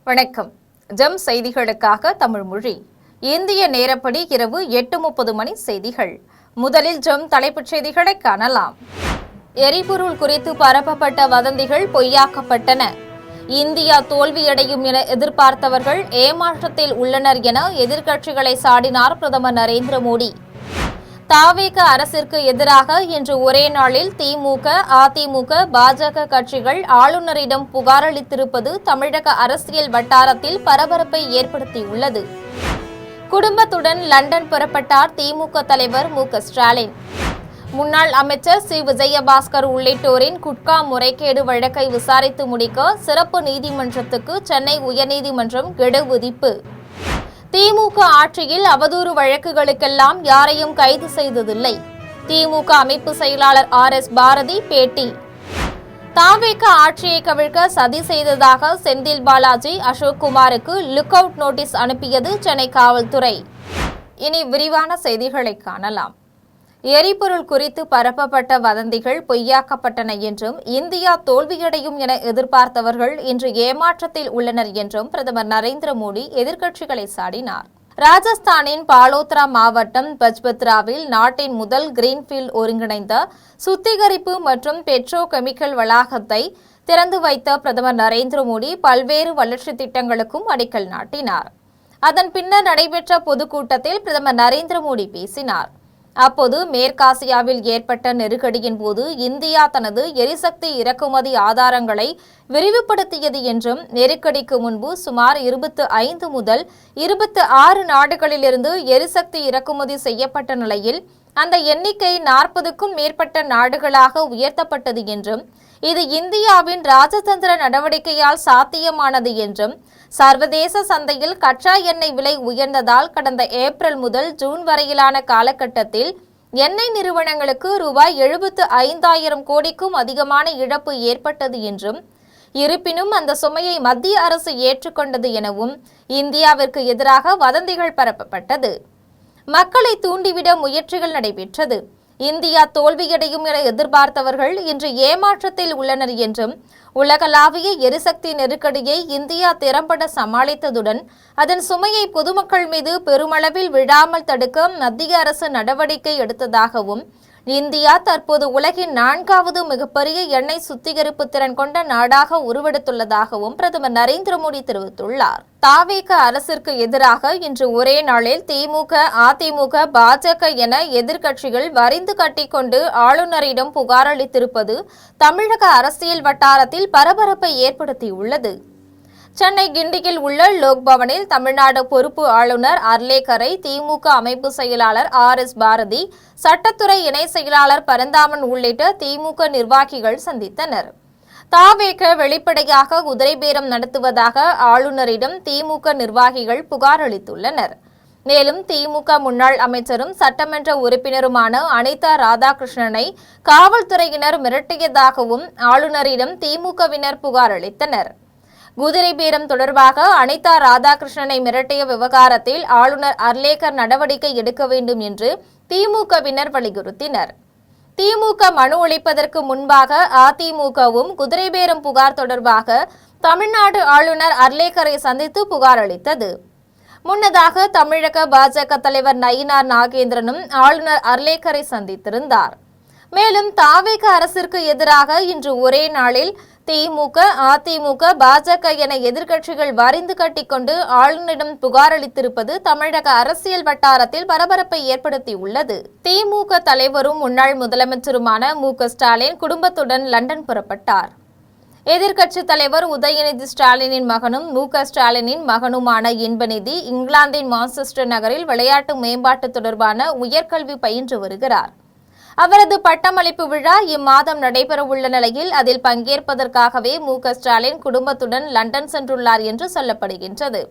வணக்கம். ஜம் செய்திகளுக்காக தமிழ் மொழி. இந்திய நேரப்படி இரவு 8:30 மணி செய்திகள். முதலில் ஜம் தலைப்புச் செய்திகளை காணலாம். எரிபொருள் குறித்து பரப்பப்பட்ட வதந்திகள் பொய்யாக்கப்பட்டன. இந்தியா தோல்வியடையும் என எதிர்பார்த்தவர்கள் ஏமாற்றத்தில் உள்ளனர் என எதிர்க்கட்சிகளை சாடினார் பிரதமர் நரேந்திர மோடி. தவேக அரசிற்கு எதிராக இன்று ஒரே நாளில் திமுக, அதிமுக, பாஜக கட்சிகள் ஆளுநரிடம் புகார் அளித்திருப்பது தமிழக அரசியல் வட்டாரத்தில் பரபரப்பை ஏற்படுத்தியுள்ளது. குடும்பத்துடன் லண்டன் புறப்பட்டார் திமுக தலைவர் மு.க.ஸ்டாலின். முன்னாள் அமைச்சர் சி. விஜயபாஸ்கர் உள்ளிட்டோரின் குட்கா முறைகேடு வழக்கை விசாரித்து முடிக்க சிறப்பு நீதிமன்றத்துக்கு சென்னை உயர்நீதிமன்றம் கெடு விதிப்பு. திமுக ஆட்சியில் அவதூறு வழக்குகளுக்கெல்லாம் யாரையும் கைது செய்ததில்லை. திமுக அமைப்பு செயலாளர் R.S. பாரதி பேட்டி. தவேக ஆட்சியை கவிழ்க்க சதி செய்ததாக செந்தில் பாலாஜி, அசோக்குமாருக்கு லுக் அவுட் நோட்டீஸ் அனுப்பியது சென்னை காவல்துறை. இனி விரிவான செய்திகளை காணலாம். எரிபொருள் குறித்து பரப்பப்பட்ட வதந்திகள் பொய்யாக்கப்பட்டன என்றும் இந்தியா தோல்வியடையும் என எதிர்பார்த்தவர்கள் இன்று ஏமாற்றத்தில் உள்ளனர் என்றும் பிரதமர் நரேந்திர மோடி எதிர்க்கட்சிகளை சாடினார். ராஜஸ்தானின் பாலோத்ரா மாவட்டம் பஜ்பத்ராவில் நாட்டின் முதல் கிரீன்ஃபீல்ட் ஒருங்கிணைந்த சுத்திகரிப்பு மற்றும் பெட்ரோ கெமிக்கல் வளாகத்தை திறந்து வைத்த பிரதமர் நரேந்திர மோடி பல்வேறு வளர்ச்சி திட்டங்களுக்கும் அடிக்கல் நாட்டினார். அதன் பின்னர் நடைபெற்ற பொதுக்கூட்டத்தில் பிரதமர் நரேந்திர மோடி பேசினார். அப்போது மேற்காசியாவில் ஏற்பட்ட நெருக்கடியின் போது இந்தியா தனது எரிசக்தி இறக்குமதி ஆதாரங்களை விரிவுபடுத்தியது என்றும் நெருக்கடிக்கு முன்பு சுமார் 25 முதல் 26 நாடுகளிலிருந்து எரிசக்தி இறக்குமதி செய்யப்பட்ட நிலையில் அந்த எண்ணிக்கை 40க்கும் மேற்பட்ட நாடுகளாக உயர்த்தப்பட்டது என்றும் இது இந்தியாவின் ராஜதந்திர நடவடிக்கையால் சாத்தியமானது என்றும் சர்வதேச சந்தையில் கச்சா எண்ணெய் விலை உயர்ந்ததால் கடந்த ஏப்ரல் முதல் ஜூன் வரையிலான காலகட்டத்தில் எண்ணெய் நிறுவனங்களுக்கு ரூபாய் 75,000 கோடிக்கும் அதிகமான இழப்பு ஏற்பட்டது என்றும் இருப்பினும் அந்த சுமையை மத்திய அரசு ஏற்றுக்கொண்டது எனவும் இந்தியாவிற்கு எதிராக வதந்திகள் பரப்பப்பட்டது. மக்களை தூண்டிவிட முயற்சிகள் நடைபெற்றது. இந்தியா தோல்வியடையும் என எதிர்பார்த்தவர்கள் இன்று ஏமாற்றத்தில் உள்ளனர் என்றும் உலகளாவிய எரிசக்தி நெருக்கடியை இந்தியா திறம்பட சமாளித்ததுடன் அதன் சுமையை பொதுமக்கள் மீது பெருமளவில் விழாமல் தடுக்க மத்திய அரசு நடவடிக்கை எடுத்ததாகவும் இந்தியா தற்போது உலகின் 4வது மிகப்பெரிய எண்ணெய் சுத்திகரிப்பு திறன் கொண்ட நாடாக உருவெடுத்துள்ளதாகவும் பிரதமர் நரேந்திர மோடி தெரிவித்துள்ளார். தவேக அரசிற்கு எதிராக இன்று ஒரே நாளில் திமுக, அதிமுக, பாஜக என எதிர்க்கட்சிகள் வரிந்து கட்டிக்கொண்டு ஆளுநரிடம் புகார் அளித்திருப்பது தமிழக அரசியல் வட்டாரத்தில் பரபரப்பை ஏற்படுத்தியுள்ளது. சென்னை கிண்டியில் உள்ள லோக்பவனில் தமிழ்நாடு பொறுப்பு ஆளுநர் அர்லேக்கரை திமுக அமைப்பு செயலாளர் R.S. பாரதி, சட்டத்துறை இணை செயலாளர் பரந்தாமன் உள்ளிட்ட திமுக நிர்வாகிகள் சந்தித்தனர். தவேக வெளிப்படையாக குதிரை பேரம் நடத்துவதாக ஆளுநரிடம் திமுக நிர்வாகிகள் புகார் அளித்துள்ளனர். மேலும் திமுக முன்னாள் அமைச்சரும் சட்டமன்ற உறுப்பினருமான அனிதா ராதாகிருஷ்ணனை காவல்துறையினர் மிரட்டியதாகவும் ஆளுநரிடம் திமுகவினர் புகார் அளித்தனர். குதிரை பேரம் தொடர்பாக அனிதா ராதாகிருஷ்ணனை மிரட்டிய விவகாரத்தில் ஆளுநர் அர்லேக்கர் நடவடிக்கை எடுக்க வேண்டும் என்று திமுகவினர் வலியுறுத்தினர். திமுக மனு அளிப்பதற்கு முன்பாக அதிமுகவும் குதிரை பேரம் புகார் தொடர்பாக தமிழ்நாடு ஆளுநர் அர்லேக்கரை சந்தித்து புகார் அளித்தது. முன்னதாக தமிழக பாஜக தலைவர் நயினார் நாகேந்திரனும் ஆளுநர் அர்லேக்கரை சந்தித்திருந்தார். மேலும் தவேக அரசிற்கு எதிராக இன்று ஒரே நாளில் திமுக, அதிமுக, பாஜக என எதிர்க்கட்சிகள் வரிந்து கட்டிக்கொண்டு ஆளுநரிடம் புகார் அளித்திருப்பது தமிழக அரசியல் வட்டாரத்தில் பரபரப்பை ஏற்படுத்தியுள்ளது. திமுக தலைவரும் முன்னாள் முதலமைச்சருமான மு.க.ஸ்டாலின் குடும்பத்துடன் லண்டன் புறப்பட்டார். எதிர்க்கட்சித் தலைவர் உதயநிதி ஸ்டாலினின் மகனும் மு.க.ஸ்டாலினின் மகனுமான இன்பநிதி இங்கிலாந்தின் மான்செஸ்டர் நகரில் விளையாட்டு மேம்பாட்டு தொடர்பான உயர்கல்வி பயின்று வருகிறார். அவரது பட்டமளிப்பு விழா இம்மாதம் நடைபெறவுள்ள நிலையில் அதில் பங்கேற்பதற்காகவே மு.க.ஸ்டாலின் குடும்பத்துடன் லண்டன் சென்றுள்ளார் என்று சொல்லப்படுகின்றது.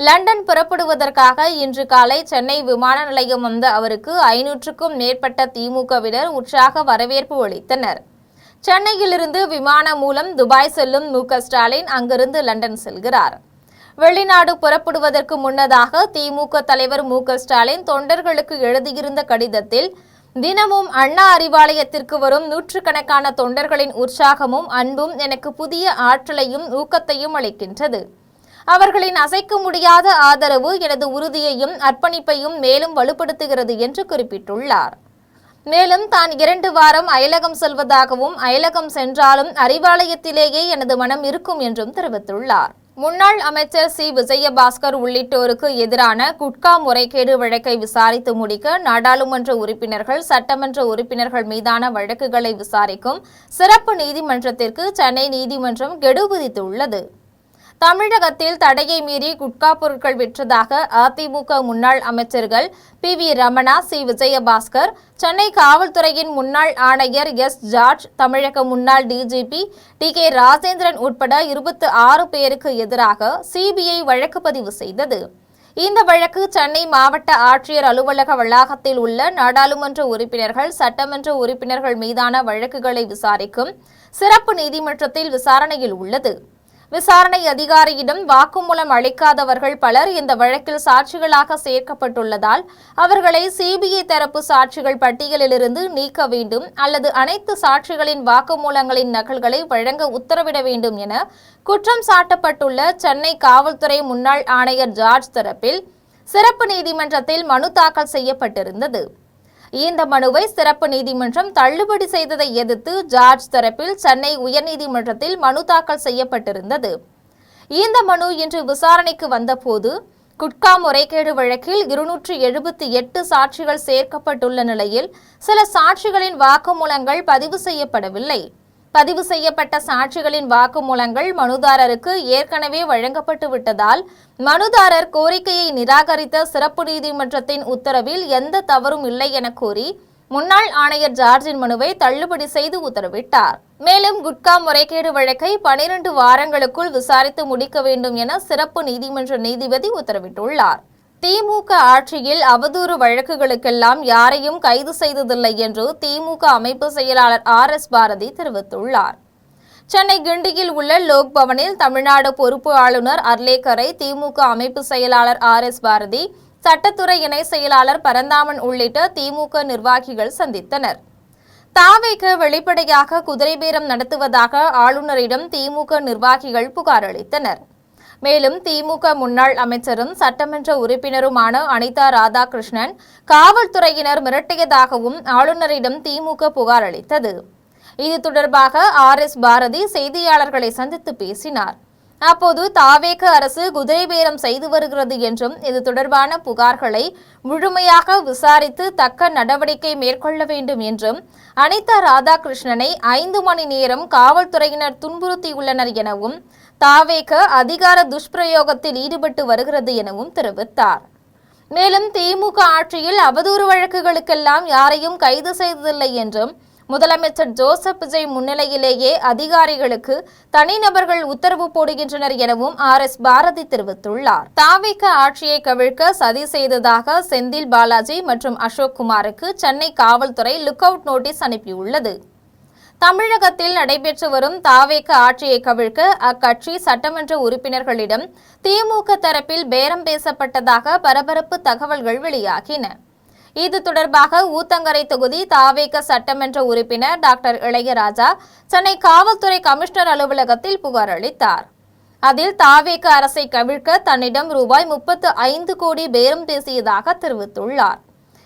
லண்டன் புறப்படுவதற்காக இன்று காலை சென்னை விமான நிலையம் வந்த அவருக்கு 500க்கும் மேற்பட்ட திமுகவினர் உற்சாக வரவேற்பு அளித்தனர். சென்னையிலிருந்து விமானம் மூலம் துபாய் செல்லும் மு.க.ஸ்டாலின் அங்கிருந்து லண்டன் செல்கிறார். வெளிநாடு புறப்படுவதற்கு முன்னதாக திமுக தலைவர் மு.க.ஸ்டாலின் தொண்டர்களுக்கு எழுதியிருந்த கடிதத்தில் தினமும் அண்ணா அறிவாலயத்திற்கு வரும் நூற்றுக்கணக்கான தொண்டர்களின் உற்சாகமும் அன்பும் எனக்கு புதிய ஆற்றலையும் ஊக்கத்தையும் அளிக்கின்றது. அவர்களின் அசைக்க முடியாத ஆதரவு எனது உறுதியையும் அர்ப்பணிப்பையும் மேலும் வலுப்படுத்துகிறது என்று குறிப்பிட்டுள்ளார். மேலும் தான் 2 வாரம் அயலகம் செல்வதாகவும், அயலகம் சென்றாலும் அறிவாலயத்திலேயே எனது மனம் இருக்கும் என்றும் தெரிவித்துள்ளார். முன்னாள் அமைச்சர் சி. விஜயபாஸ்கர் உள்ளிட்டோருக்கு எதிரான குட்கா முறைகேடு வழக்கை விசாரித்து முடிக்க நாடாளுமன்ற உறுப்பினர்கள், சட்டமன்ற உறுப்பினர்கள் மீதான வழக்குகளை விசாரிக்கும் சிறப்பு நீதிமன்றத்திற்கு சென்னை நீதிமன்றம் கெடு விதித்துள்ளது. தமிழகத்தில் தடையை மீறி குட்கா பொருட்கள் விற்றதாக அதிமுக முன்னாள் அமைச்சர்கள் P. V. Ramana, C. Vijayabaskar, Chennai காவல்துறையின் முன்னாள் ஆணையர் எஸ். ஜார்ஜ், தமிழக முன்னாள் டிஜிபி டி. கே. ராஜேந்திரன் உட்பட 26 பேருக்கு எதிராக சிபிஐ வழக்கு பதிவு செய்தது. இந்த வழக்கு சென்னை மாவட்ட ஆட்சியர் அலுவலக வளாகத்தில் உள்ள நாடாளுமன்ற உறுப்பினர்கள், சட்டமன்ற உறுப்பினர்கள் மீதான வழக்குகளை விசாரிக்கும் சிறப்பு நீதிமன்றத்தில் விசாரணையில் உள்ளது. விசாரணை அதிகாரியிடம் வாக்குமூலம் அளிக்காதவர்கள் பலர் இந்த வழக்கில் சாட்சிகளாக சேர்க்கப்பட்டுள்ளதால் அவர்களை சிபிஐ தரப்பு சாட்சிகள் பட்டியலிலிருந்து நீக்க வேண்டும் அல்லது அனைத்து சாட்சிகளின் வாக்குமூலங்களின் நகல்களை வழங்க உத்தரவிட வேண்டும் என குற்றம் சாட்டப்பட்டுள்ள சென்னை காவல்துறை முன்னாள் ஆணையர் ஜார்ஜ் தரப்பில் சிறப்பு நீதிமன்றத்தில் மனு தாக்கல் செய்யப்பட்டிருந்தது. இந்த மனுவை சிறப்பு நீதிமன்றம் தள்ளுபடி செய்ததை எதிர்த்து ஜார்ஜ் தரப்பில் சென்னை உயர்நீதிமன்றத்தில் மனு தாக்கல் செய்யப்பட்டிருந்தது. இந்த மனு இன்று விசாரணைக்கு வந்தபோது குட்கா முறைகேடு வழக்கில் 278 சாட்சிகள் சேர்க்கப்பட்டுள்ள நிலையில் சில சாட்சிகளின் வாக்குமூலங்கள் பதிவு செய்யப்படவில்லை. பதிவு செய்யப்பட்ட சாட்சிகளின் வாக்குமூலங்கள் மனுதாரருக்கு ஏற்கனவே வழங்கப்பட்டு விட்டதால் மனுதாரர் கோரிக்கையை நிராகரித்த சிறப்பு நீதிமன்றத்தின் உத்தரவில் எந்த தவறும் இல்லை என கூறி முன்னாள் ஆணையர் ஜார்ஜின் மனுவை தள்ளுபடி செய்து உத்தரவிட்டார். மேலும் குட்கா முறைகேடு வழக்கை 12 வாரங்களுக்குள் விசாரித்து முடிக்க வேண்டும் என சிறப்பு நீதிமன்ற நீதிபதி உத்தரவிட்டுள்ளார். திமுக ஆட்சியில் அவதூறு வழக்குகளுக்கெல்லாம் யாரையும் கைது செய்ததில்லை என்று திமுக அமைப்பு செயலாளர் RS பாரதி தெரிவித்துள்ளார். சென்னை கிண்டியில் உள்ள லோக் பவனில் தமிழ்நாடு பொறுப்பு ஆளுநர் அர்லேக்கரை திமுக அமைப்பு செயலாளர் RS பாரதி, சட்டத்துறை இணை செயலாளர் பரந்தாமன் உள்ளிட்ட திமுக நிர்வாகிகள் சந்தித்தனர். தாவேக்கு வெளிப்படையாக குதிரை பேரம் நடத்துவதாக ஆளுநரிடம் திமுக நிர்வாகிகள் புகார் அளித்தனர். மேலும் திமுக முன்னாள் அமைச்சரும் சட்டமன்ற உறுப்பினருமான அனிதா ராதாகிருஷ்ணன் காவல்துறையினர் மிரட்டியதாகவும் ஆளுநரிடம் திமுக புகார் அளித்தது. இது தொடர்பாக RS பாரதி செய்தியாளர்களை சந்தித்து பேசினார். அப்போது தாவேக அரசு குதிரை பேரம் செய்து வருகிறது என்றும் இது தொடர்பான புகார்களை முழுமையாக விசாரித்து தக்க நடவடிக்கை மேற்கொள்ள வேண்டும் என்றும் அனிதா ராதாகிருஷ்ணனை 5 மணி நேரம் காவல்துறையினர் துன்புறுத்தியுள்ளனர் எனவும் தாவேக அதிகார துஷ்பிரயோகத்தில் ஈடுபட்டு வருகிறது எனவும் தெரிவித்தார். மேலும் திமுக ஆட்சியில் அவதூறு வழக்குகளுக்கெல்லாம் யாரையும் கைது செய்ததில்லை என்றும் முதலமைச்சர் ஜோசப் விஜய் முன்னிலையிலேயே அதிகாரிகளுக்கு தனிநபர்கள் உத்தரவு போடுகின்றனர் எனவும் RS பாரதி தெரிவித்துள்ளார். தாவேக ஆட்சியை கவிழ்க்க சதி செய்ததாக செந்தில் பாலாஜி மற்றும் அசோக் குமாருக்கு சென்னை காவல்துறை லுக் அவுட் நோட்டீஸ் அனுப்பியுள்ளது. தமிழகத்தில் நடைபெற்று வரும் தாவேக ஆட்சியை கவிழ்க்க அக்கட்சி சட்டமன்ற உறுப்பினர்களிடம் திமுக தரப்பில் பேரம் பேசப்பட்டதாக பரபரப்பு தகவல்கள் வெளியாகின. இது தொடர்பாக ஊத்தங்கரை தொகுதி தாவேக சட்டமன்ற உறுப்பினர் டாக்டர் இளையராஜா சென்னை காவல்துறை கமிஷனர் அலுவலகத்தில் புகார் அளித்தார். அதில் தாவேக அரசை கவிழ்க்க தன்னிடம் ரூபாய் 35 கோடி பேரம் பேசியதாக தெரிவித்துள்ளார்.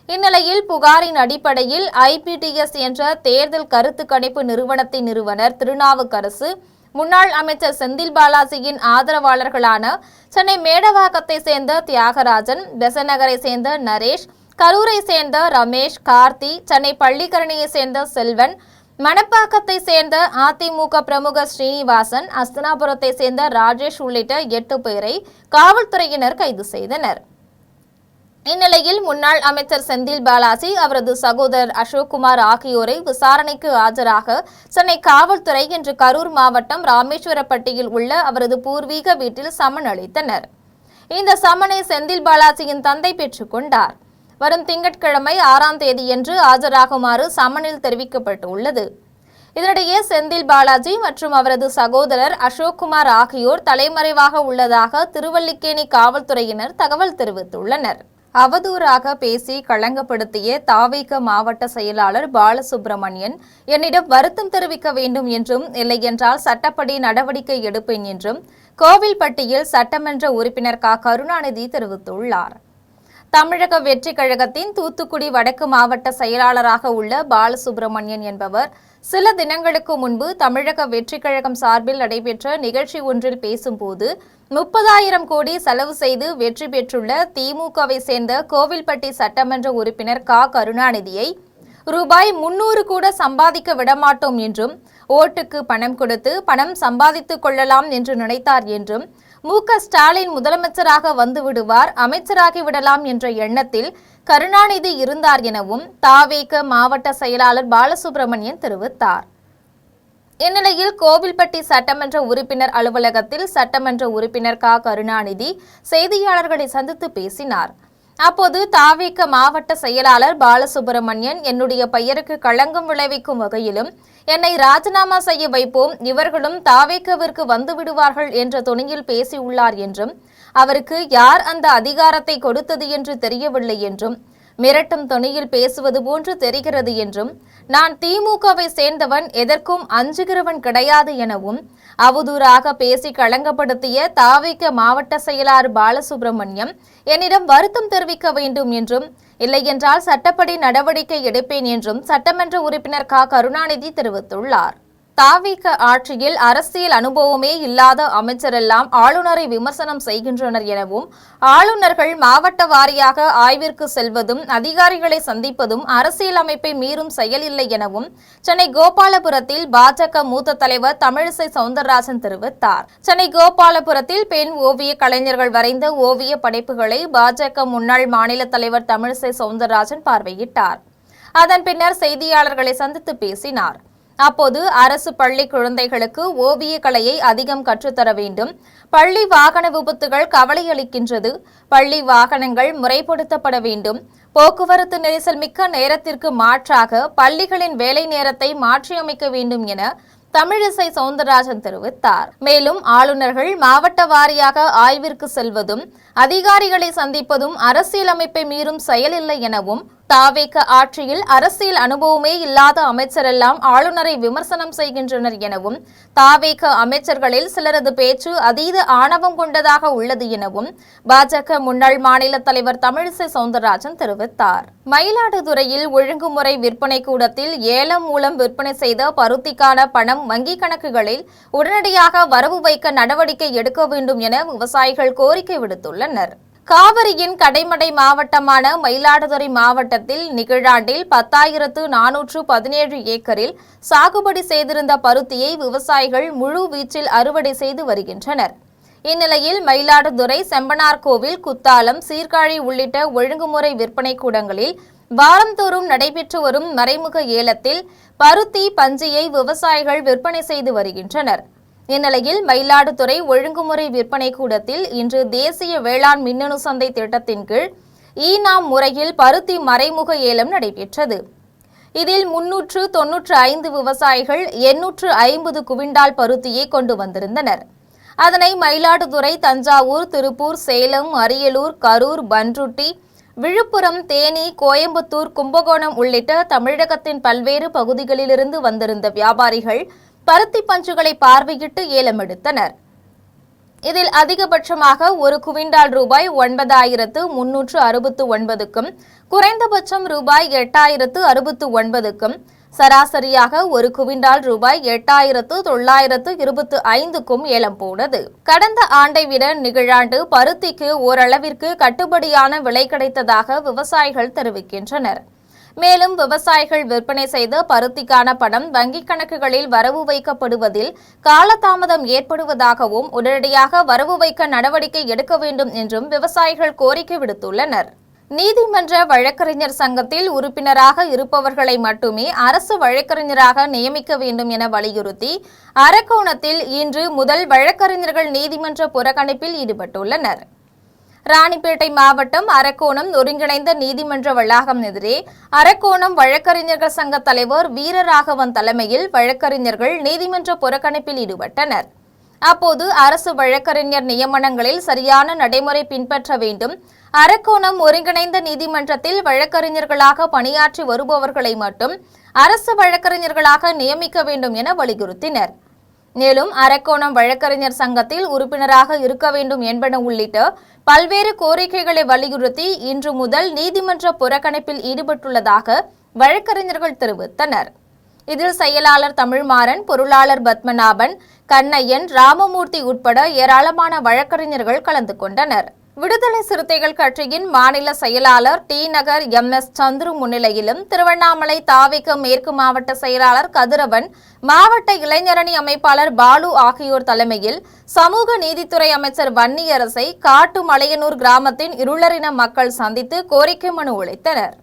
இந்நிலையில் புகாரின் அடிப்படையில் IPTS என்ற தேர்தல் கருத்து கணிப்பு நிறுவனத்தின் நிறுவனர் திருநாவுக்கரசு, முன்னாள் அமைச்சர் செந்தில் பாலாஜியின் ஆதரவாளர்களான சென்னை மேடவாக்கத்தை சேர்ந்த தியாகராஜன், பெசநகரை சேர்ந்த நரேஷ், கரூரை சேர்ந்த ரமேஷ், கார்த்தி, சென்னை பள்ளிக்கரணையை சேர்ந்த செல்வன், மணப்பாக்கத்தை சேர்ந்த அதிமுக பிரமுகர் ஸ்ரீனிவாசன், அஸ்தனாபுரத்தை சேர்ந்த ராஜேஷ் உள்ளிட்ட 8 பேரை காவல்துறையினர் கைது செய்தனர். இந்நிலையில் முன்னாள் அமைச்சர் செந்தில் பாலாஜி, அவரது சகோதரர் அசோக்குமார் ஆகியோரை விசாரணைக்கு ஆஜராக சென்னை காவல்துறை இன்று கரூர் மாவட்டம் ராமேஸ்வரப்பட்டியில் உள்ள அவரது பூர்வீக வீட்டில் சமன் அளித்தனர். இந்த சமனை செந்தில் பாலாஜியின் தந்தை பெற்றுக் கொண்டார். வரும் திங்கட்கிழமை 6ஆம் தேதியன்று ஆஜராகுமாறு சமனில் தெரிவிக்கப்பட்டுள்ளது. இதனிடையே செந்தில் பாலாஜி மற்றும் அவரது சகோதரர் அசோக்குமார் ஆகியோர் தலைமறைவாக உள்ளதாக திருவல்லிக்கேணி காவல்துறையினர் தகவல் தெரிவித்துள்ளனர். அவதூறாக பேசி களங்கப்படுத்திய தாவேக மாவட்ட செயலாளர் பாலசுப்ரமணியன் என்னிடம் வருத்தம் தெரிவிக்க வேண்டும் என்றும், இல்லையென்றால் சட்டப்படி நடவடிக்கை எடுப்பேன் என்றும் கோவில்பட்டியில் சட்டமன்ற உறுப்பினர் கருணாநிதி தெரிவித்துள்ளார். தமிழக வெற்றிக் கழகத்தின் தூத்துக்குடி வடக்கு மாவட்ட செயலாளராக உள்ள பாலசுப்ரமணியன் என்பவர் சில தினங்களுக்கு முன்பு தமிழக வெற்றிக் கழகம் சார்பில் நடைபெற்ற நிகழ்ச்சி ஒன்றில் பேசும்போது 30,000 கோடி செலவு செய்து வெற்றி பெற்றுள்ள திமுகவை சேர்ந்த கோவில்பட்டி சட்டமன்ற உறுப்பினர் கருணாநிதியை ரூபாய் 300 கூட சம்பாதிக்க விடமாட்டோம் என்றும், ஓட்டுக்கு பணம் கொடுத்து பணம் சம்பாதித்துக் கொள்ளலாம் என்று நினைத்தார் என்றும், மு.க.ஸ்டாலின் முதலமைச்சராக வந்து விடுவார், அமைச்சராகி விடலாம் என்ற எண்ணத்தில் கருணாநிதி இருந்தார் எனவும் தாவேக மாவட்ட செயலாளர் பாலசுப்ரமணியன் தெரிவித்தார். இந்நிலையில் கோவில்பட்டி சட்டமன்ற உறுப்பினர் அலுவலகத்தில் சட்டமன்ற உறுப்பினர் கருணாநிதி செய்தியாளர்களை சந்தித்து பேசினார். அப்போது தாவேக மாவட்ட செயலாளர் பாலசுப்ரமணியன் என்னுடைய பெயருக்கு களங்கம் விளைவிக்கும் வகையிலும் என்னை ராஜினாமா செய்ய வைப்போம், இவர்களும் தாவேகவிற்கு வந்து விடுவார்கள் என்ற தொனியில் பேசியுள்ளார் என்றும், அவருக்கு யார் அந்த அதிகாரத்தை கொடுத்தது என்று தெரியவில்லை என்றும், மிரட்டும் தொனியில் பேசுவது போன்று தெரிகிறது என்றும், நான் திமுகவை சேர்ந்தவன், எதற்கும் அஞ்சுகிறவன் கிடையாது எனவும் அவதூறாக பேசி களங்கப்படுத்திய தாவேக மாவட்ட செயலாளர் பாலசுப்ரமணியம் என்னிடம் வருத்தம் தெரிவிக்க வேண்டும் என்றும், இல்லையென்றால் சட்டப்படி நடவடிக்கை எடுப்பேன் என்றும் சட்டமன்ற உறுப்பினர் கருணாநிதி தெரிவித்துள்ளார். தாவேக ஆட்சியில் அரசியல் அனுபவமே இல்லாத அமைச்சரெல்லாம் ஆளுநரை விமர்சனம் செய்கின்றனர் எனவும், ஆளுநர்கள் மாவட்ட வாரியாக ஆய்விற்கு செல்வதும் அதிகாரிகளை சந்திப்பதும் அரசியல் அமைப்பை மீறும் செயல் இல்லை எனவும் சென்னை கோபாலபுரத்தில் பாஜக மூத்த தலைவர் தமிழிசை சவுந்தரராஜன் தெரிவித்தார். சென்னை கோபாலபுரத்தில் பெண் ஓவிய கலைஞர்கள் வரைந்த ஓவிய படைப்புகளை பாஜக முன்னாள் மாநில தலைவர் தமிழிசை சவுந்தரராஜன் பார்வையிட்டார். அதன் பின்னர் செய்தியாளர்களை சந்தித்து பேசினார். அப்போது அரசு பள்ளி குழந்தைகளுக்கு ஓவிய கலையை அதிகம் கற்றுத்தர வேண்டும், பள்ளி வாகன விபத்துகள் கவலையளிக்கின்றது, பள்ளி வாகனங்கள் முறைப்படுத்தப்பட வேண்டும், போக்குவரத்து நெரிசல் மிக்க நேரத்திற்கு மாற்றாக பள்ளிகளின் வேலை நேரத்தை மாற்றியமைக்க வேண்டும் என தமிழிசை சவுந்தரராஜன் தெரிவித்தார். மேலும் ஆளுநர்கள் மாவட்ட வாரியாக ஆய்விற்கு செல்வதும் அதிகாரிகளை சந்திப்பதும் அரசியலமைப்பை மீறும் செயலில்லை எனவும், தாவேக ஆட்சியில் அரசியல் அனுபவமே இல்லாத அமைச்சரெல்லாம் ஆளுநரை விமர்சனம் செய்கின்றனர் எனவும், தாவேக அமைச்சர்களில் சிலரது பேச்சு அதீத ஆணவம் கொண்டதாக உள்ளது எனவும் பாஜக முன்னாள் மாநில தலைவர் தமிழிசை சவுந்தரராஜன் தெரிவித்தார். மயிலாடுதுறையில் ஒழுங்குமுறை விற்பனை கூடத்தில் ஏலம் மூலம் விற்பனை செய்த பருத்திக்கான பணம் வங்கிக் கணக்குகளில் உடனடியாக வரவு வைக்க நடவடிக்கை எடுக்க வேண்டும் என விவசாயிகள் கோரிக்கை விடுத்துள்ளனர். காவிரியின் கடைமடை மாவட்டமான மயிலாடுதுறை மாவட்டத்தில் நிகழாண்டில் 10,417 ஏக்கரில் சாகுபடி செய்திருந்த பருத்தியை விவசாயிகள் முழு வீச்சில் அறுவடை செய்து வருகின்றனர். இந்நிலையில் மயிலாடுதுறை செம்பனார்கோவில், குத்தாலம், சீர்காழி உள்ளிட்ட ஒழுங்குமுறை விற்பனை கூடங்களில் வாரந்தோறும் நடைபெற்று வரும் மறைமுக ஏலத்தில் பருத்தி பஞ்சியை விவசாயிகள் விற்பனை செய்து வருகின்றனர். இந்நிலையில் மயிலாடுதுறை ஒழுங்குமுறை விற்பனை கூடத்தில் இன்று தேசிய வேளாண் மின்னணு சந்தை திட்டத்தின் கீழ் ஈனாம் முறையில் பருத்தி மறைமுக ஏலம் நடைபெற்றது. இதில் 395 விவசாயிகள் 850 குவிண்டால் பருத்தியை கொண்டு வந்திருந்தனர். அதனை மயிலாடுதுறை, தஞ்சாவூர், திருப்பூர், சேலம், அரியலூர், கரூர், பன்ருட்டி, விழுப்புரம், தேனி, கோயம்புத்தூர், கும்பகோணம் உள்ளிட்ட தமிழகத்தின் பல்வேறு பகுதிகளிலிருந்து வந்திருந்த வியாபாரிகள் பருத்தி பஞ்சுகளை பார்வையிட்டு ஏலம் எடுத்தனர். இதில் அதிகபட்சமாக ஒரு குவிண்டால் ரூபாய் 9,369க்கும், குறைந்தபட்சம் ரூபாய் 8,069க்கும், சராசரியாக ஒரு குவிண்டால் ரூபாய் 8,925க்கும் ஏலம் போனது. கடந்த ஆண்டை விட நிகழாண்டு பருத்திக்கு ஓரளவிற்கு கட்டுப்படியான விலை கிடைத்ததாக விவசாயிகள் தெரிவிக்கின்றனர். மேலும் விவசாயிகள் விற்பனை செய்த பருத்திக்கான பணம் வங்கிக் கணக்குகளில் வரவு வைக்கப்படுவதில் காலதாமதம் ஏற்படுவதாகவும், உடனடியாக வரவு வைக்க நடவடிக்கை எடுக்க வேண்டும் என்றும் விவசாயிகள் கோரிக்கை விடுத்துள்ளனர். நீதிமன்ற வழக்கறிஞர் சங்கத்தில் உறுப்பினராக இருப்பவர்களை மட்டுமே அரசு வழக்கறிஞராக நியமிக்க வேண்டும் என வலியுறுத்தி அரக்கோணத்தில் இன்று முதல் வழக்கறிஞர்கள் நீதிமன்ற புறக்கணிப்பில் ஈடுபட்டுள்ளனர். ராணிப்பேட்டை மாவட்டம் அரக்கோணம் ஒருங்கிணைந்த நீதிமன்ற வளாகம் எதிரே அரக்கோணம் வழக்கறிஞர்கள் சங்க தலைவர் வீரராகவன் தலைமையில் வழக்கறிஞர்கள் நீதிமன்ற புறக்கணிப்பில் ஈடுபட்டனர். அப்போது அரசு வழக்கறிஞர் நியமனங்களில் சரியான நடைமுறை பின்பற்ற வேண்டும். அரக்கோணம் ஒருங்கிணைந்த நீதிமன்றத்தில் வழக்கறிஞர்களாக பணியாற்றி வருபவர்களை மட்டும் அரசு வழக்கறிஞர்களாக நியமிக்க வேண்டும் என வலியுறுத்தினர். மேலும் அரக்கோணம் வழக்கறிஞர் சங்கத்தில் உறுப்பினராக இருக்க வேண்டும் என்பன உள்ளிட்ட பல்வேறு கோரிக்கைகளை வலியுறுத்தி இன்று முதல் நீதிமன்ற புறக்கணிப்பில் ஈடுபட்டுள்ளதாக வழக்கறிஞர்கள் தெரிவித்தனர். இதில் செயலாளர் தமிழ்மாறன், பொருளாளர் பத்மநாபன், கண்ணையன், ராமமூர்த்தி உட்பட ஏராளமான வழக்கறிஞர்கள் கலந்து கொண்டனர். விடுதலை சிறுத்தைகள் கட்சியின் மாநில செயலாளர் டி நகர் MS சந்துரு முன்னிலையிலும், திருவண்ணாமலை தாவிக மேற்கு மாவட்ட செயலாளர் கதிரவன், மாவட்ட இளைஞரணி அமைப்பாளர் பாலு ஆகியோர் தலைமையில் சமூக நீதித்துறை அமைச்சர் வன்னியரசை காட்டுமலையனூர் கிராமத்தின் இருளரின மக்கள் சந்தித்து கோரிக்கை மனு அளித்தனர்.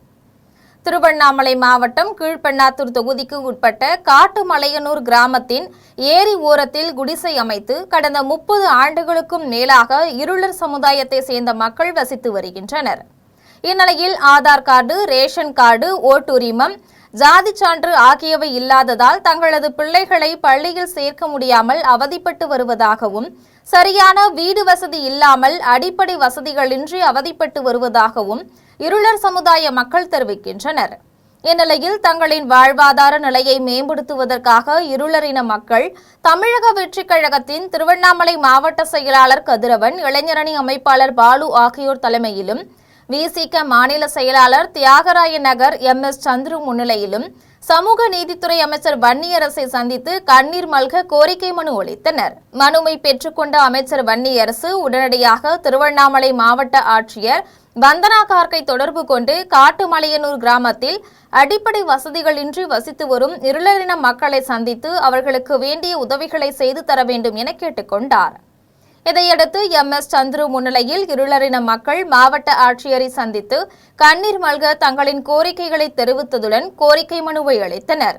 திருவண்ணாமலை மாவட்டம் கீழ்பெண்ணாத்தூர் தொகுதிக்கு உட்பட்ட காட்டுமலையனூர் கிராமத்தின் ஏரி ஓரத்தில் குடிசை அமைத்து கடந்த 30 ஆண்டுகளுக்கும் மேலாக இருளர் சமுதாயத்தை சேர்ந்த மக்கள் வசித்து வருகின்றனர். இந்நிலையில் ஆதார் கார்டு, ரேஷன் கார்டு, ஓட்டுரிமம், ஜாதி சான்று ஆகியவை இல்லாததால் தங்களது பிள்ளைகளை பள்ளியில் சேர்க்க முடியாமல் அவதிப்பட்டு வருவதாகவும், சரியான வீடு வசதி இல்லாமல் அடிப்படை வசதிகளின்றி அவதிப்பட்டு வருவதாகவும் இருளர் சமுதாய மக்கள் தெரிவிக்கின்றனர். இந்நிலையில் தங்களின் வாழ்வாதார நிலையை மேம்படுத்துவதற்காக இருளரின மக்கள் தமிழக வெற்றிக் கழகத்தின் திருவண்ணாமலை மாவட்ட செயலாளர் கதிரவன், இளைஞரணி அமைப்பாளர் பாலு ஆகியோர் தலைமையிலும், விசிக மாநில செயலாளர் தியாகராய நகர் MS சந்துரு முன்னிலையிலும் சமூக நீதித்துறை அமைச்சர் வன்னியரசை சந்தித்து கண்ணீர் மல்க கோரிக்கை மனு அளித்தனர். மனுவை பெற்றுக்கொண்ட அமைச்சர் வன்னியரசு உடனடியாக திருவண்ணாமலை மாவட்ட ஆட்சியர் வந்தனா கார்க்கை தொடர்பு கொண்டு காட்டுமலையனூர் கிராமத்தில் அடிப்படை வசதிகளின்றி வசித்து வரும் இருளரின மக்களை சந்தித்து அவர்களுக்கு வேண்டிய உதவிகளை செய்து தர வேண்டும் என கேட்டுக்கொண்டார். இதையடுத்து MS சந்துரு முன்னிலையில் இருளரின மக்கள் மாவட்ட ஆட்சியரை சந்தித்து கண்ணீர் மல்க தங்களின் கோரிக்கைகளை தெரிவித்ததுடன் கோரிக்கை மனுவை அளித்தனர்.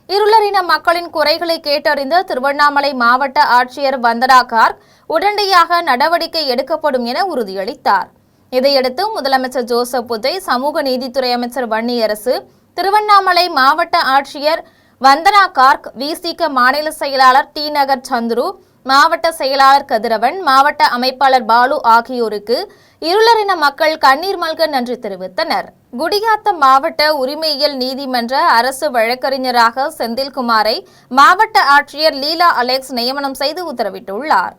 இருளரின மக்களின் குறைகளை கேட்டறிந்த திருவண்ணாமலை மாவட்ட ஆட்சியர் வந்தனா கார்க் உடனடியாக நடவடிக்கை எடுக்கப்படும் என உறுதியளித்தார். இதையடுத்து முதலமைச்சர் ஜோசப் புதை, சமூக நீதித்துறை அமைச்சர் வன்னியரசு, திருவண்ணாமலை மாவட்ட ஆட்சியர் வந்தனா கார்க், விசிக மாநில செயலாளர் டி நகர் சந்துரு, மாவட்ட செயலாளர் கதிரவன், மாவட்ட அமைப்பாளர் பாலு ஆகியோருக்கு இருளரின மக்கள் கண்ணீர் மல்க நன்றி தெரிவித்தனர். குடியாத்தம் மாவட்ட உரிமையியல் நீதிமன்ற அரசு வழக்கறிஞராக செந்தில்குமாரை மாவட்ட ஆட்சியர் லீலா அலெக்ஸ் நியமனம் செய்து உத்தரவிட்டுள்ளார்.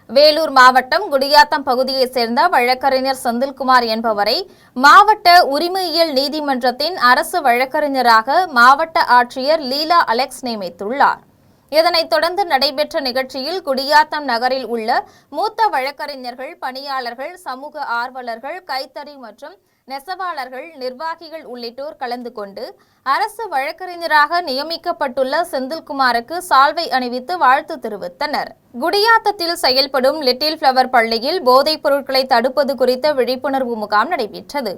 வேலூர் மாவட்டம் குடியாத்தம் பகுதியைச் சேர்ந்த வழக்கறிஞர் செந்தில்குமார் என்பவரை மாவட்ட உரிமையியல் நீதிமன்றத்தின் அரசு வழக்கறிஞராக மாவட்ட ஆட்சியர் லீலா அலெக்ஸ் நியமித்துள்ளார். இதனைத் தொடர்ந்து நடைபெற்ற நிகழ்ச்சியில் குடியாத்தம் நகரில் உள்ள மூத்த வழக்கறிஞர்கள், பணியாளர்கள், சமூக ஆர்வலர்கள், கைத்தறி மற்றும் நெசவாளர்கள், நிர்வாகிகள் உள்ளிட்டோர் கலந்து கொண்டு அரசு வழக்கறிஞராக நியமிக்கப்பட்டுள்ள செந்தில்குமாருக்கு சால்வை அணிவித்து வாழ்த்து தெரிவித்தனர். குடியாத்தத்தில் செயல்படும் லிட்டில் ஃபிளவர் பள்ளியில் போதைப் பொருட்களை தடுப்பது குறித்த விழிப்புணர்வு முகாம் நடைபெற்றது.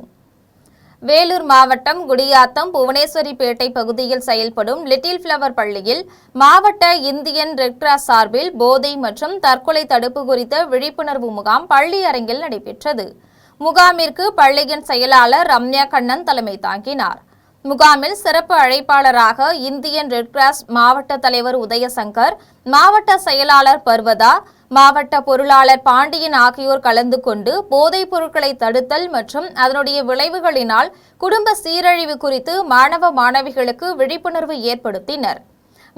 வேலூர் மாவட்டம் குடியாத்தம் புவனேஸ்வரிப்பேட்டை பகுதியில் செயல்படும் லிட்டில் ஃபிளவர் பள்ளியில் மாவட்ட இந்தியன் ரெட் கிராஸ் சார்பில் போதை மற்றும் தற்கொலை தடுப்பு குறித்த விழிப்புணர்வு முகாம் பள்ளி அரங்கில் நடைபெற்றது. முகாமிற்கு பள்ளியின் செயலாளர் ரம்யா கண்ணன் தலைமை தாங்கினார். முகாமில் சிறப்பு அழைப்பாளராக இந்தியன் ரெட் கிராஸ் மாவட்ட தலைவர் உதயசங்கர், மாவட்ட செயலாளர் பர்வதா, மாவட்ட பொருளாளர் பாண்டியன் ஆகியோர் கலந்து கொண்டு போதைப் பொருட்களை தடுத்தல் மற்றும் அதனுடைய விளைவுகளினால் குடும்ப சீரழிவு குறித்து மாணவ மாணவிகளுக்கு விழிப்புணர்வு ஏற்படுத்தினர்.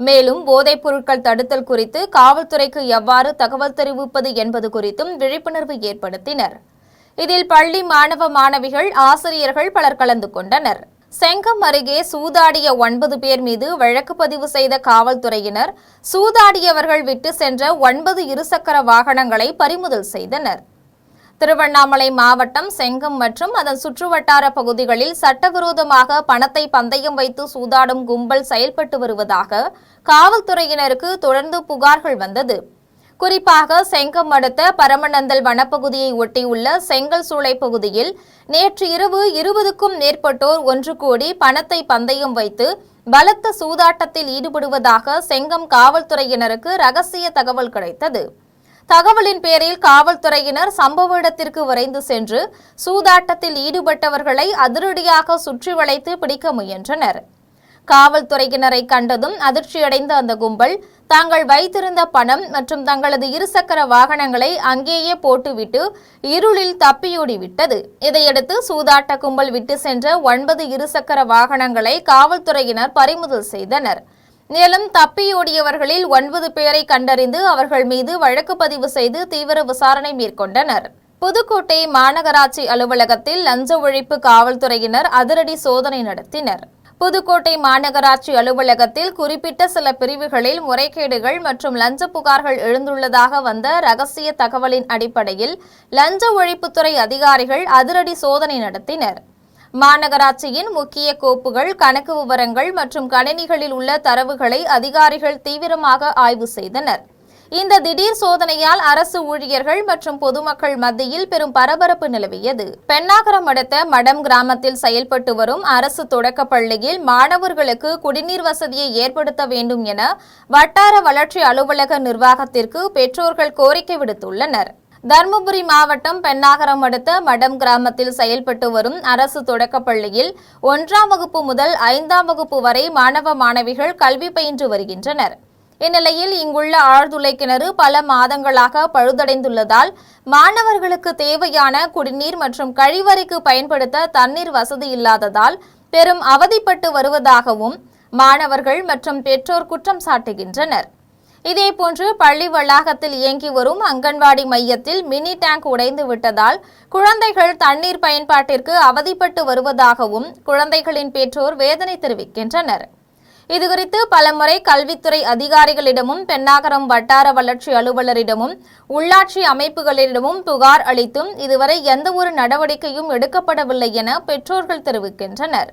மேலும் போதைப் பொருட்கள் தடுத்தல் குறித்து காவல்துறைக்கு எவ்வாறு தகவல் தெரிவிப்பது என்பது குறித்தும் விழிப்புணர்வு ஏற்படுத்தினர். இதில் பள்ளி மாணவ மாணவிகள், ஆசிரியர்கள் பலர் கலந்து கொண்டனர். செங்கம் அருகே சூதாடிய 9 பேர் மீது வழக்கு பதிவு செய்த காவல்துறையினர் சூதாடியவர்கள் விட்டு சென்ற 9 இருசக்கர வாகனங்களை பறிமுதல் செய்தனர். திருவண்ணாமலை மாவட்டம் செங்கம் மற்றும் அதன் சுற்றுவட்டார பகுதிகளில் சட்டவிரோதமாக பணத்தை பந்தயம் வைத்து சூதாடும் கும்பல் செயல்பட்டு வருவதாக காவல்துறையினருக்கு தொடர்ந்து புகார்கள் வந்தது. குறிப்பாக செங்கம் அடுத்த பரமநந்தல் வனப்பகுதியை ஒட்டியுள்ள செங்கல் சூளை பகுதியில் நேற்று இரவு 20க்கும் மேற்பட்டோர் ஒன்று கூடி பணத்தை பந்தயம் வைத்து பலத்த சூதாட்டத்தில் ஈடுபடுவதாக செங்கம் காவல்துறையினருக்கு ரகசிய தகவல் கிடைத்தது. தகவலின் பேரில் காவல்துறையினர் சம்பவ இடத்திற்கு விரைந்து சென்று சூதாட்டத்தில் ஈடுபட்டவர்களை அதிரடியாக சுற்றி வளைத்து பிடிக்க முயன்றனர். காவல்துறையினரை கண்டதும் அதிர்ச்சியடைந்த அந்த கும்பல் தாங்கள் வைத்திருந்த பணம் மற்றும் தங்களது இருசக்கர வாகனங்களை அங்கேயே போட்டுவிட்டு இருளில் தப்பியோடிவிட்டது. இதையடுத்து சூதாட்ட கும்பல் விட்டு சென்ற 9 இருசக்கர வாகனங்களை காவல்துறையினர் பறிமுதல் செய்தனர். மேலும் தப்பியோடியவர்களில் 9 பேரை கண்டறிந்து அவர்கள் மீது வழக்கு பதிவு செய்து தீவிர விசாரணை மேற்கொண்டனர். புதுக்கோட்டை மாநகராட்சி அலுவலகத்தில் லஞ்ச ஒழிப்பு காவல்துறையினர் அதிரடி சோதனை நடத்தினர். புதுக்கோட்டை மாநகராட்சி அலுவலகத்தில் குறிப்பிட்ட சில பிரிவுகளில் முறைகேடுகள் மற்றும் லஞ்ச புகார்கள் எழுந்துள்ளதாக வந்த ரகசிய தகவலின் அடிப்படையில் லஞ்ச ஒழிப்புத்துறை அதிகாரிகள் அதிரடி சோதனை நடத்தினர். மாநகராட்சியின் முக்கிய கோப்புகள், கணக்கு விவரங்கள் மற்றும் கணினிகளில் உள்ள தரவுகளை அதிகாரிகள் தீவிரமாக ஆய்வு செய்தனர். இந்த திடீர் சோதனையால் அரசு ஊழியர்கள் மற்றும் பொதுமக்கள் மத்தியில் பெரும் பரபரப்பு நிலவியது. பென்னாகரம் அடுத்த மடம் கிராமத்தில் செயல்பட்டு வரும் அரசு தொடக்கப் பள்ளியில் மாணவர்களுக்கு குடிநீர் வசதியை ஏற்படுத்த வேண்டும் என வட்டார வளர்ச்சி அலுவலக நிர்வாகத்திற்கு பெற்றோர்கள் கோரிக்கை விடுத்துள்ளனர். தருமபுரி மாவட்டம் பென்னாகரம் அடுத்த மடம் கிராமத்தில் செயல்பட்டு வரும் அரசு தொடக்கப் பள்ளியில் 1ஆம் வகுப்பு முதல் 5ஆம் வகுப்பு வரை மாணவ மாணவிகள் கல்வி பயின்று வருகின்றனர். இந்நிலையில் இங்குள்ள ஆழ்துளை கிணறு பல மாதங்களாக பழுதடைந்துள்ளதால் மாணவர்களுக்கு தேவையான குடிநீர் மற்றும் கழிவறைக்கு பயன்படுத்த தண்ணீர் வசதி இல்லாததால் பெரும் அவதிப்பட்டு வருவதாகவும் மாணவர்கள் மற்றும் பெற்றோர் குற்றம் சாட்டுகின்றனர். இதேபோன்று பள்ளி வளாகத்தில் இயங்கி வரும் அங்கன்வாடி மையத்தில் மினி டேங்க் உடைந்து விட்டதால் குழந்தைகள் தண்ணீர் பயன்பாட்டிற்கு அவதிப்பட்டு வருவதாகவும் குழந்தைகளின் பெற்றோர் வேதனை தெரிவிக்கின்றனர். இதுகுறித்து பலமுறை கல்வித்துறை அதிகாரிகளிடமும் பென்னாகரம் வட்டார வளர்ச்சி அலுவலரிடமும் உள்ளாட்சி அமைப்புகளிடமும் புகார் அளித்தும் இதுவரை எந்தவொரு நடவடிக்கையும் எடுக்கப்படவில்லை என பெற்றோர்கள் தெரிவிக்கின்றனர்.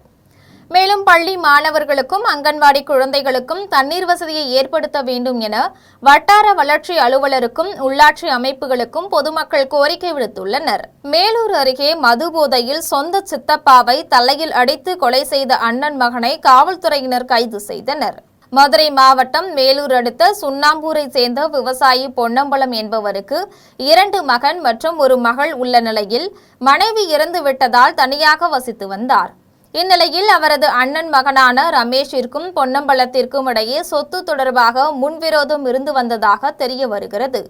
மேலும் பள்ளி மாணவர்களுக்கும் அங்கன்வாடி குழந்தைகளுக்கும் தண்ணீர் வசதியை ஏற்படுத்த வேண்டும் என வட்டார வளர்ச்சி அலுவலருக்கும் உள்ளாட்சி அமைப்புகளுக்கும் பொதுமக்கள் கோரிக்கை விடுத்துள்ளனர். மேலூர் அருகே மது போதையில் சொந்த சித்தப்பாவை தலையில் அடித்து கொலை செய்த அண்ணன் மகனை காவல்துறையினர் கைது செய்தனர். மதுரை மாவட்டம் மேலூர் அடுத்த சுண்ணாம்பூரை சேர்ந்த விவசாயி பொன்னம்பலம் என்பவருக்கு 2 மகன் மற்றும் ஒரு மகள் உள்ள நிலையில் மனைவி இறந்து விட்டதால் தனியாக வசித்து வந்தார். இந்நிலையில் அவரது அண்ணன் மகனான ரமேஷிற்கும் பொன்னம்பலத்திற்கும் இடையே சொத்து தொடர்பாக முன்விரோதம் இருந்து வந்ததாக தெரிய வருகிறது.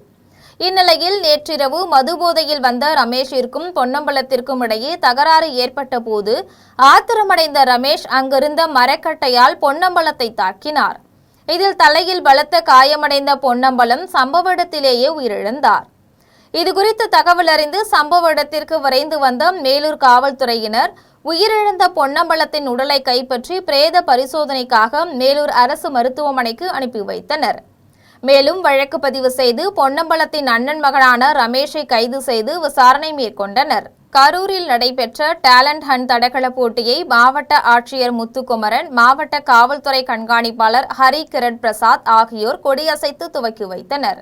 இந்நிலையில் நேற்றிரவு மதுபோதையில் வந்த ரமேஷிற்கும் பொன்னம்பலத்திற்கும் இடையே தகராறு ஏற்பட்ட போது ஆத்திரமடைந்த ரமேஷ் அங்கிருந்த மரக்கட்டையால் பொன்னம்பலத்தை தாக்கினார். இதில் தலையில் பலத்த காயமடைந்த பொன்னம்பலம் சம்பவ இடத்திலேயே உயிரிழந்தார். இதுகுறித்து தகவல் அறிந்து சம்பவ இடத்திற்கு விரைந்து வந்த மேலூர் காவல்துறையினர் உயிரிழந்த பொன்னம்பலத்தின் உடலை கைப்பற்றி பிரேத பரிசோதனைக்காக மேலூர் அரசு மருத்துவமனைக்கு அனுப்பி வைத்தனர். மேலும் வழக்கு பதிவு செய்து பொன்னம்பலத்தின் அண்ணன் மகனான ரமேஷை கைது செய்து விசாரணை மேற்கொண்டனர். கரூரில் நடைபெற்ற டேலண்ட் ஹண்ட் தடகள போட்டியை மாவட்ட ஆட்சியர் முத்துக்குமரன், மாவட்ட காவல்துறை கண்காணிப்பாளர் ஹரி கிரண் பிரசாத் ஆகியோர் கொடியசைத்து துவக்கி வைத்தனர்.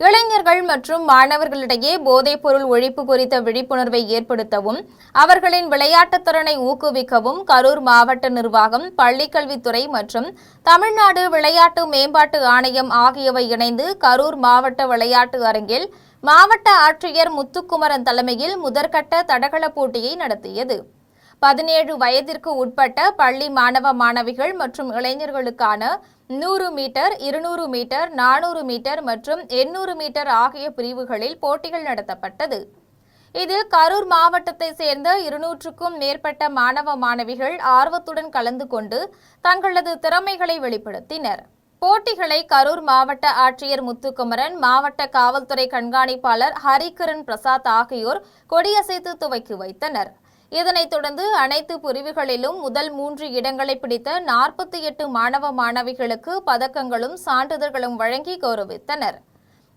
இளைஞர்கள் மற்றும் மாணவர்களிடையே போதைப்பொருள் ஒழிப்பு குறித்த விழிப்புணர்வை ஏற்படுத்தவும் அவர்களின் விளையாட்டுத் திறனை ஊக்குவிக்கவும் கரூர் மாவட்ட நிர்வாகம், பள்ளிக்கல்வித்துறை மற்றும் தமிழ்நாடு விளையாட்டு மேம்பாட்டு ஆணையம் ஆகியவை இணைந்து கரூர் மாவட்ட விளையாட்டு அரங்கில் மாவட்ட ஆட்சியர் முத்துக்குமரன் தலைமையில் முதற்கட்ட தடகள போட்டியை நடத்தியது. 17 வயதிற்கு உட்பட்ட பள்ளி மாணவ மாணவிகள் மற்றும் இளைஞர்களுக்கான 100 மீட்டர், 200 மீட்டர், 400 மீட்டர் மற்றும் 800 மீட்டர் ஆகிய பிரிவுகளில் போட்டிகள் நடத்தப்பட்டது. இதில் கரூர் மாவட்டத்தை சேர்ந்த 200க்கும் மேற்பட்ட மாணவ மாணவிகள் ஆர்வத்துடன் கலந்து கொண்டு தங்களது திறமைகளை வெளிப்படுத்தினர். போட்டிகளை கரூர் மாவட்ட ஆட்சியர் முத்துக்குமரன், மாவட்ட காவல்துறை கண்காணிப்பாளர் ஹரிகிரண் பிரசாத் ஆகியோர் கொடியசைத்து துவக்கி வைத்தனர். இதனைத் தொடர்ந்து அனைத்து பிரிவுகளிலும் முதல் 3 இடங்களை பிடித்த 48 மாணவ மாணவிகளுக்கு பதக்கங்களும் சான்றிதழ்களும் வழங்கி கௌரவித்தனர்.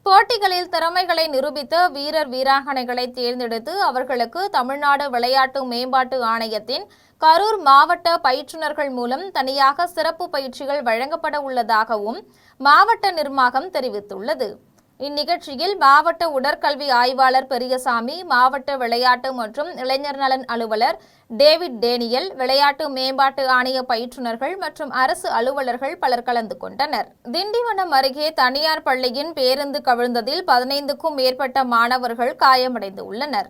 போட்டிகளில் திறமைகளை நிரூபித்த வீரர் வீராங்கனைகளை தேர்ந்தெடுத்து அவர்களுக்கு தமிழ்நாடு விளையாட்டு மேம்பாட்டு ஆணையத்தின் கரூர் மாவட்ட பயிற்றுநர்கள் மூலம் தனியாக சிறப்பு பயிற்சிகள் வழங்கப்பட உள்ளதாகவும் மாவட்ட நிர்வாகம் தெரிவித்துள்ளது. இந்நிகழ்ச்சியில் மாவட்ட உடற்கல்வி ஆய்வாளர் பெரியசாமி, மாவட்ட விளையாட்டு மற்றும் இளைஞர் நலன் அலுவலர் டேவிட் டேனியல், விளையாட்டு மேம்பாட்டு ஆணைய பயிற்றுநர்கள் மற்றும் அரசு அலுவலர்கள் பலர் கலந்து கொண்டனர். திண்டிவனம் அருகே தனியார் பள்ளியின் பேருந்து கவிழ்ந்ததில் 15க்கும் மேற்பட்ட மாணவர்கள் காயமடைந்து உள்ளனர்.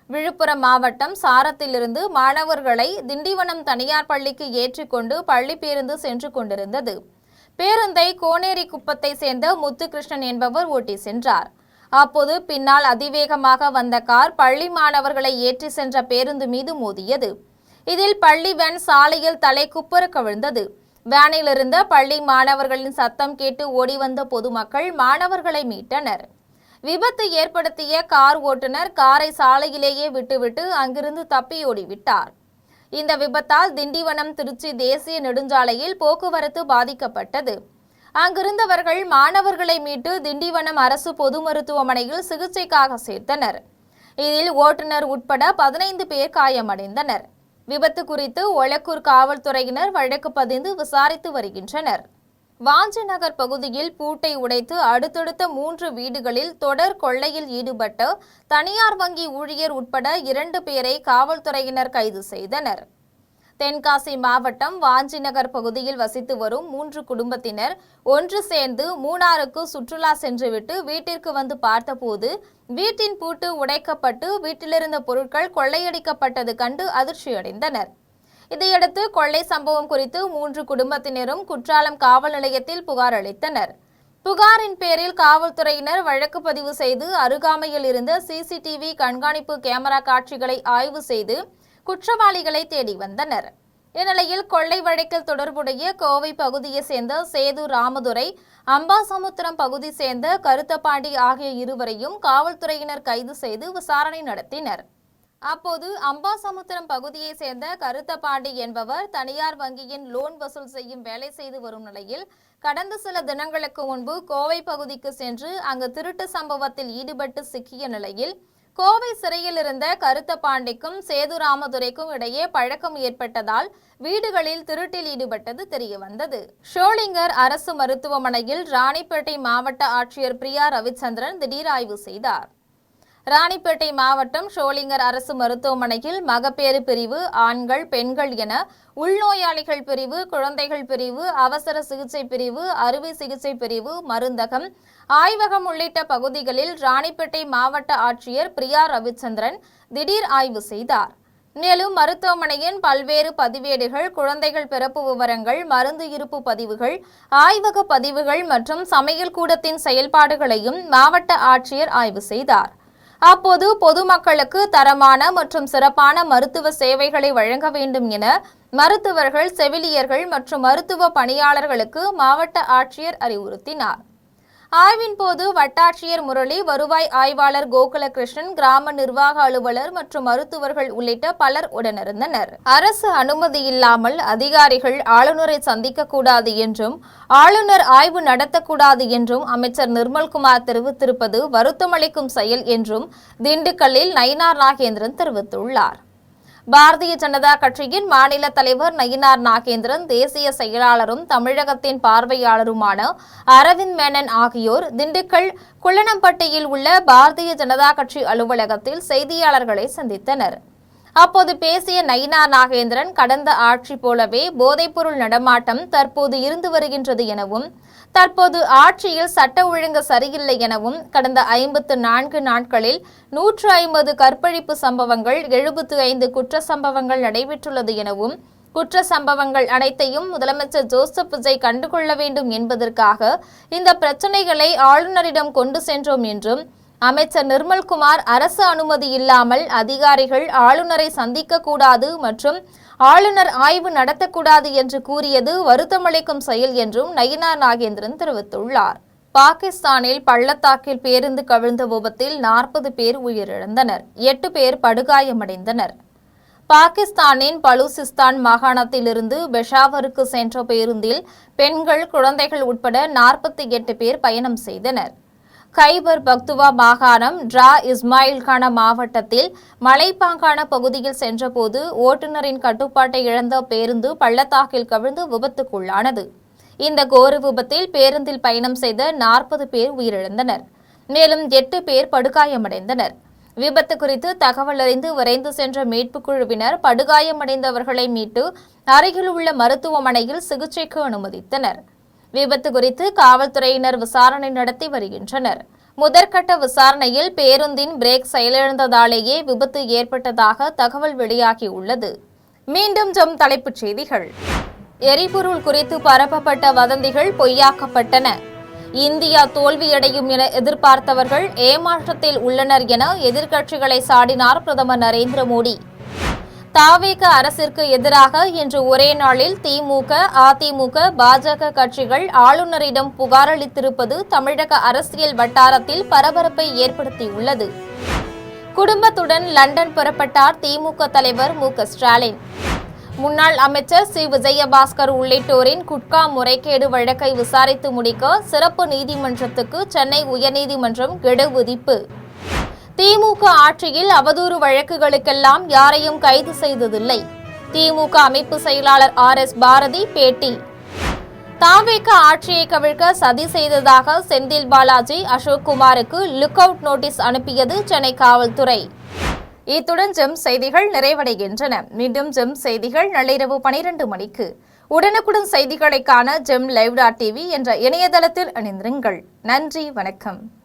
விழுப்புரம் மாவட்டம் சாரத்திலிருந்து மாணவர்களை திண்டிவனம் தனியார் பள்ளிக்கு ஏற்றிக்கொண்டு பள்ளி பேருந்து சென்று கொண்டிருந்தது. பேருந்தை கோனேரி குப்பத்தை சேர்ந்த முத்துகிருஷ்ணன் என்பவர் ஓட்டி சென்றார். அப்போது பின்னால் அதிவேகமாக வந்த கார் பள்ளி மாணவர்களை ஏற்றி சென்ற பேருந்து மீது மோதியது. இதில் பள்ளி வேன் சாலையில் தலை குப்புற கவிழ்ந்தது. வேனில் இருந்த பள்ளி மாணவர்களின் சத்தம் கேட்டு ஓடி வந்த பொதுமக்கள் மாணவர்களை மீட்டனர். விபத்து ஏற்படுத்திய கார் ஓட்டுநர் காரை சாலையிலேயே விட்டுவிட்டு அங்கிருந்து தப்பியோடிவிட்டார். இந்த விபத்தால் திண்டிவனம் திருச்சி தேசிய நெடுஞ்சாலையில் போக்குவரத்து பாதிக்கப்பட்டது. அங்கிருந்தவர்கள் மாணவர்களை மீட்டு திண்டிவனம் அரசு பொது மருத்துவமனையில் சிகிச்சைக்காக சேர்த்தனர். இதில் ஓட்டுநர் உட்பட 15 பேர் காயமடைந்தனர். விபத்து குறித்து ஒலக்கூர் காவல்துறையினர் வழக்கு பதிந்து விசாரித்து வருகின்றனர். வாஞ்சிநகர் பகுதியில் பூட்டை உடைத்து அடுத்தடுத்த 3 வீடுகளில் தொடர் கொள்ளையில் ஈடுபட்ட தனியார் வங்கி ஊழியர் உட்பட 2 பேரை காவல்துறையினர் கைது செய்தனர். தென்காசி மாவட்டம் வாஞ்சிநகர் பகுதியில் வசித்து வரும் 3 குடும்பத்தினர் ஒன்று சேர்ந்து மூணாருக்கு சுற்றுலா சென்றுவிட்டு வீட்டிற்கு வந்து பார்த்தபோது வீட்டின் பூட்டு உடைக்கப்பட்டு வீட்டிலிருந்த பொருட்கள் கொள்ளையடிக்கப்பட்டது கண்டு அதிர்ச்சியடைந்தனர். இதையடுத்து கொள்ளை சம்பவம் குறித்து 3 குடும்பத்தினரும் குற்றாலம் காவல் நிலையத்தில் புகார் அளித்தனர். புகாரின் பேரில் காவல்துறையினர் வழக்கு பதிவு செய்து அருகாமையில் இருந்த சிசிடிவி கண்காணிப்பு கேமரா காட்சிகளை ஆய்வு செய்து குற்றவாளிகளை தேடி வந்தனர். இந்நிலையில் கொள்ளை வழக்கில் தொடர்புடைய கோவை பகுதியை சேர்ந்த சேது ராமதுரை, அம்பாசமுத்திரம் பகுதி சேர்ந்த கருத்தபாண்டி ஆகிய இருவரையும் காவல்துறையினர் கைது செய்து விசாரணை நடத்தினர். அப்போது அம்பாசமுத்திரம் பகுதியை சேர்ந்த கருத்தபாண்டி என்பவர் தனியார் வங்கியின் லோன் வசூல் செய்யும் வேலை செய்து வரும் நிலையில் கடந்த சில தினங்களுக்கு முன்பு கோவை பகுதிக்கு சென்று அங்கு திருட்டு சம்பவத்தில் ஈடுபட்டு சிக்கிய நிலையில் கோவை சிறையில் இருந்த கருத்தபாண்டிக்கும் சேது ராமதுரைக்கும் இடையே பழக்கம் ஏற்பட்டதால் வீடுகளில் திருட்டில் ஈடுபட்டது தெரியவந்தது. ஷோலிங்கர் அரசு மருத்துவமனையில் ராணிப்பேட்டை மாவட்ட ஆட்சியர் பிரியா ரவிச்சந்திரன் திடீர் ஆய்வு செய்தார். ராணிப்பேட்டை மாவட்டம் ஷோலிங்கர் அரசு மருத்துவமனையில் மகப்பேறு பிரிவு, ஆண்கள், பெண்கள் என உள்நோயாளிகள் பிரிவு, குழந்தைகள் பிரிவு, அவசர சிகிச்சை பிரிவு, அறுவை சிகிச்சை பிரிவு, மருந்தகம், ஆய்வகம் உள்ளிட்ட பகுதிகளில் ராணிப்பேட்டை மாவட்ட ஆட்சியர் பிரியா ரவிச்சந்திரன் திடீர் ஆய்வு செய்தார். மேலும் மருத்துவமனையின் பல்வேறு பதிவேடுகள், குழந்தைகள் பிறப்பு விவரங்கள், மருந்து இருப்பு பதிவுகள், ஆய்வக பதிவுகள் மற்றும் சமையல் கூடத்தின் செயல்பாடுகளையும் மாவட்ட ஆட்சியர் ஆய்வு செய்தார். அப்போது பொதுமக்களுக்கு தரமான மற்றும் சிறப்பான மருத்துவ சேவைகளை வழங்க வேண்டும் என மருத்துவர்கள், செவிலியர்கள் மற்றும் மருத்துவ பணியாளர்களுக்கு மாவட்ட ஆட்சியர் அறிவுறுத்தினார். ஆய்வின் போது வட்டாட்சியர் முரளி, வருவாய் ஆய்வாளர் கோகுலகிருஷ்ணன், கிராம நிர்வாக அலுவலர் மற்றும் மருத்துவர்கள் உள்ளிட்ட பலர் உடனிருந்தனர். அரசு அனுமதி இல்லாமல் அதிகாரிகள் ஆளுநரை சந்திக்க கூடாது என்றும் ஆளுநர் ஆய்வு நடத்தக்கூடாது என்றும் அமைச்சர் நிர்மல்குமார் தெரிவித்திருப்பது வருத்தமளிக்கும் செயல் என்றும் திண்டுக்கல்லில் நயினார் நாகேந்திரன் தெரிவித்துள்ளார். பாரதிய ஜனதா கட்சியின் மாநில தலைவர் நயினார் நாகேந்திரன், தேசிய செயலாளரும் தமிழகத்தின் பார்வையாளருமான அரவிந்த் மேனன் ஆகியோர் திண்டுக்கல் குள்ளனம்பட்டியில் உள்ள பாரதிய ஜனதா கட்சி அலுவலகத்தில் செய்தியாளர்களை சந்தித்தனர். அப்போது பேசிய நயினார் நாகேந்திரன், கடந்த ஆட்சி போலவே போதைப்பொருள் நடமாட்டம் தற்போது இருந்து வருகின்றது எனவும் தற்போது ஆட்சியில் சட்ட ஒழுங்கு சரியில்லை எனவும் கடந்த 54 நாட்களில் 150 கற்பழிப்பு சம்பவங்கள், 75 குற்ற சம்பவங்கள் நடைபெற்றுள்ளது எனவும் குற்ற சம்பவங்கள் அனைத்தையும் முதலமைச்சர் ஜோசப் விஜய் கண்டுகொள்ள வேண்டும் என்பதற்காக இந்த பிரச்சனைகளை ஆளுநரிடம் கொண்டு சென்றோம் என்றும் அமைச்சர் நிர்மல்குமார் அரசு அனுமதி இல்லாமல் அதிகாரிகள் ஆளுநரை சந்திக்க கூடாது மற்றும் ஆளுநர் ஆய்வு நடத்தக்கூடாது என்று கூறியது வருத்தமளிக்கும் செயல் என்றும் நயினார் நாகேந்திரன் தெரிவித்துள்ளார். பாகிஸ்தானில் பள்ளத்தாக்கில் பேருந்து கவிழ்ந்த விபத்தில் 40 பேர் உயிரிழந்தனர், 8 பேர் படுகாயமடைந்தனர். பாகிஸ்தானின் பலூசிஸ்தான் மாகாணத்திலிருந்து பெஷாவருக்கு சென்ற பேருந்தில் பெண்கள், குழந்தைகள் உட்பட 48 பேர் பயணம் செய்தனர். கைபர் பக்துவா மாகாணம் டிரா இஸ்மாயில் கான மாவட்டத்தில் மலைப்பாங்கான பகுதியில் சென்றபோது ஓட்டுநரின் கட்டுப்பாட்டை இழந்த பேருந்து பள்ளத்தாக்கில் கவிழ்ந்து விபத்துக்குள்ளானது. இந்த கோர விபத்தில் பேருந்தில் பயணம் செய்த 40 பேர் உயிரிழந்தனர். மேலும் 8 பேர் படுகாயமடைந்தனர். விபத்து குறித்து தகவல் அறிந்து விரைந்து சென்ற மீட்புக் குழுவினர் படுகாயமடைந்தவர்களை மீட்டு அருகில் உள்ள மருத்துவமனையில் சிகிச்சைக்கு அனுமதித்தனர். விபத்து குறித்து காவல்துறையினர் விசாரணை நடத்தி வருகின்றனர். முதற்கட்ட விசாரணையில் பேருந்தின் பிரேக் செயலிழந்ததாலேயே விபத்து ஏற்பட்டதாக தகவல் வெளியாகியுள்ளது. மீண்டும் தலைப்புச் செய்திகள். எரிபொருள் குறித்து பரப்பப்பட்ட வதந்திகள் பொய்யாக்கப்பட்டன. இந்தியா தோல்வியடையும் என எதிர்பார்த்தவர்கள் ஏமாற்றத்தில் உள்ளனர் என எதிர்க்கட்சிகளை சாடினார் பிரதமர் நரேந்திர மோடி. தவேக அரசிற்கு எதிராக இன்று ஒரே நாளில் திமுக, அதிமுக, பாஜக கட்சிகள் ஆளுநரிடம் புகார் அளித்திருப்பது தமிழக அரசியல் வட்டாரத்தில் பரபரப்பை ஏற்படுத்தியுள்ளது. குடும்பத்துடன் லண்டன் புறப்பட்டார் திமுக தலைவர் மு.க.ஸ்டாலின். முன்னாள் அமைச்சர் சி. விஜயபாஸ்கர் உள்ளிட்டோரின் குட்கா முறைகேடு வழக்கை விசாரித்து முடிக்க சிறப்பு நீதிமன்றத்துக்கு சென்னை உயர்நீதிமன்றம் கெடு விதிப்பு. திமுக ஆட்சியில் அவதூறு வழக்குகளுக்கெல்லாம் யாரையும் கைது செய்ததில்லை. திமுக அமைப்பு செயலாளர் R.S. பாரதி பேட்டி. தவேக ஆட்சியை கவிழ்க்க சதி செய்ததாக செந்தில் பாலாஜி, அசோக் குமாருக்கு லுக் அவுட் நோட்டீஸ் அனுப்பியது சென்னை காவல்துறை. இத்துடன் ஜெம் செய்திகள் நிறைவடைகின்றன. மீண்டும் ஜெம் செய்திகள் நள்ளிரவு 12 மணிக்கு. உடனுக்குடன் செய்திகளை காண GemLive.tv என்ற இணையதளத்தில் இணைந்திருங்கள். நன்றி, வணக்கம்.